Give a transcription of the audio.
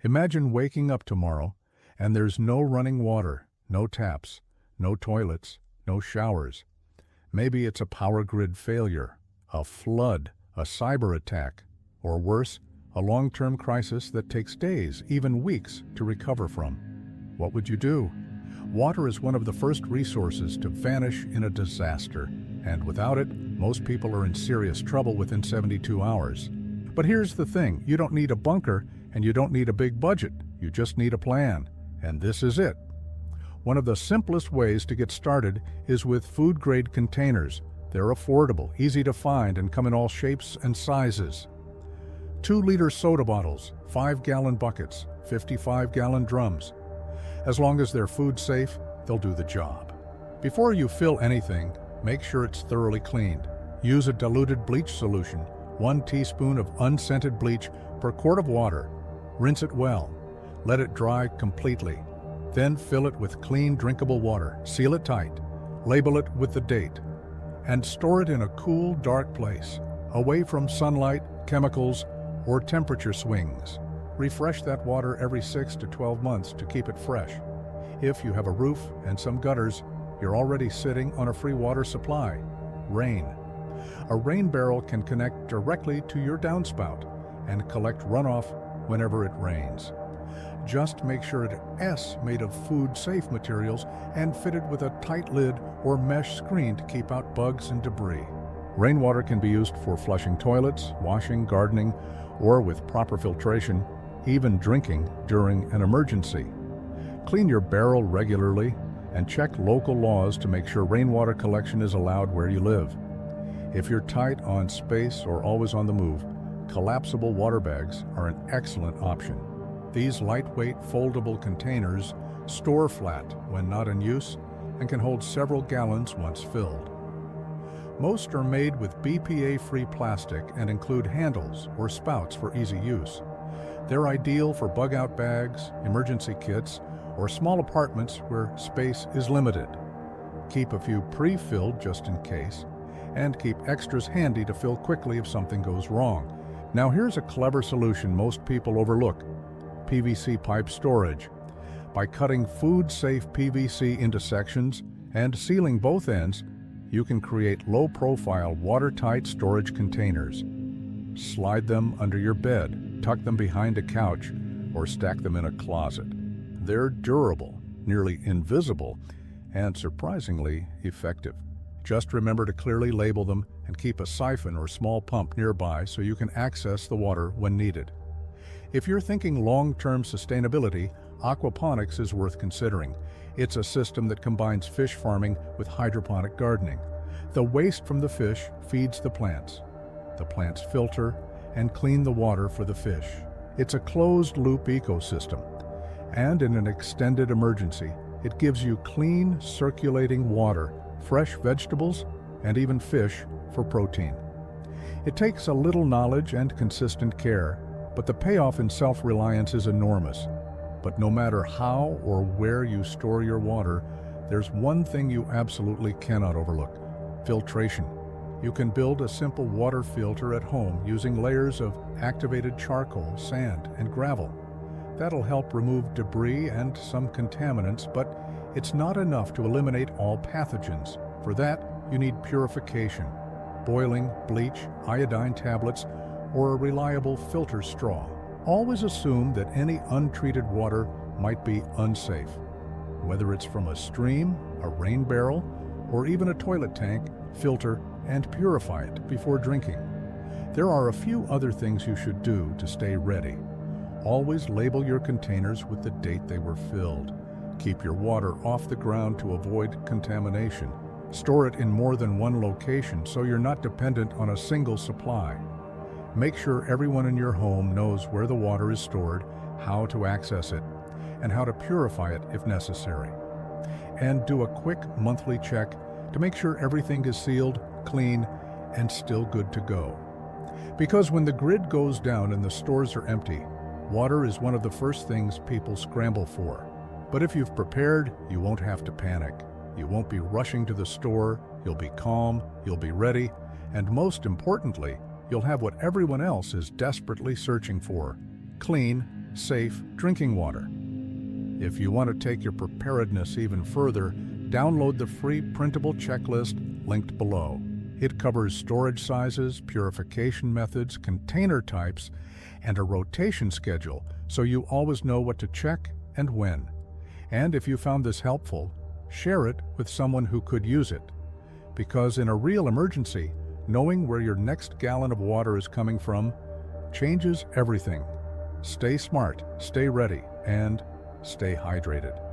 Imagine waking up tomorrow and there's no running water, no taps, no toilets, no showers. Maybe it's a power grid failure, a flood, a cyber attack, or worse, a long-term crisis that takes days, even weeks, to recover from. What would you do? Water is one of the first resources to vanish in a disaster, and without it, most people are in serious trouble within 72 hours. But here's the thing, you don't need a bunker and you don't need a big budget, you just need a plan, and this is it. One of the simplest ways to get started is with food-grade containers. They're affordable, easy to find, and come in all shapes and sizes. 2-liter soda bottles, 5-gallon buckets, 55-gallon drums. As long as they're food safe, they'll do the job. Before you fill anything, make sure it's thoroughly cleaned. Use a diluted bleach solution, 1 teaspoon of unscented bleach per quart of water. Rinse it well. Let it dry completely. Then fill it with clean, drinkable water. Seal it tight. Label it with the date. And store it in a cool, dark place, away from sunlight, chemicals, or temperature swings. Refresh that water every 6 to 12 months to keep it fresh. If you have a roof and some gutters, you're already sitting on a free water supply. Rain. A rain barrel can connect directly to your downspout and collect runoff whenever it rains. Just make sure it's made of food-safe materials and fitted with a tight lid or mesh screen to keep out bugs and debris. Rainwater can be used for flushing toilets, washing, gardening, or with proper filtration, even drinking during an emergency. Clean your barrel regularly and check local laws to make sure rainwater collection is allowed where you live. If you're tight on space or always on the move, collapsible water bags are an excellent option. These lightweight foldable containers store flat when not in use and can hold several gallons once filled. Most are made with BPA-free plastic and include handles or spouts for easy use. They're ideal for bug-out bags, emergency kits, or small apartments where space is limited. Keep a few pre-filled just in case, and keep extras handy to fill quickly if something goes wrong. Now here's a clever solution most people overlook: PVC pipe storage. By cutting food-safe PVC into sections and sealing both ends, you can create low-profile, watertight storage containers. Slide them under your bed, tuck them behind a couch, or stack them in a closet. They're durable, nearly invisible, and surprisingly effective. Just remember to clearly label them and keep a siphon or small pump nearby so you can access the water when needed. If you're thinking long-term sustainability, aquaponics is worth considering. It's a system that combines fish farming with hydroponic gardening. The waste from the fish feeds the plants. The plants filter and clean the water for the fish. It's a closed-loop ecosystem. And in an extended emergency, it gives you clean, circulating water, fresh vegetables, and even fish for protein. It takes a little knowledge and consistent care, but the payoff in self-reliance is enormous. But no matter how or where you store your water, there's one thing you absolutely cannot overlook: filtration. You can build a simple water filter at home using layers of activated charcoal, sand, and gravel. That'll help remove debris and some contaminants, but it's not enough to eliminate all pathogens. For that, you need purification, boiling, bleach, iodine tablets, or a reliable filter straw. Always assume that any untreated water might be unsafe. Whether it's from a stream, a rain barrel, or even a toilet tank, filter and purify it before drinking. There are a few other things you should do to stay ready. Always label your containers with the date they were filled. Keep your water off the ground to avoid contamination. Store it in more than one location so you're not dependent on a single supply. Make sure everyone in your home knows where the water is stored, how to access it, and how to purify it if necessary. And do a quick monthly check to make sure everything is sealed, clean, and still good to go. Because when the grid goes down and the stores are empty, water is one of the first things people scramble for. But if you've prepared, you won't have to panic. You won't be rushing to the store, you'll be calm, you'll be ready, and most importantly, you'll have what everyone else is desperately searching for: clean, safe drinking water. If you want to take your preparedness even further, download the free printable checklist linked below. It covers storage sizes, purification methods, container types, and a rotation schedule, so you always know what to check and when. And if you found this helpful, share it with someone who could use it. Because in a real emergency, knowing where your next gallon of water is coming from changes everything. Stay smart, stay ready, and stay hydrated.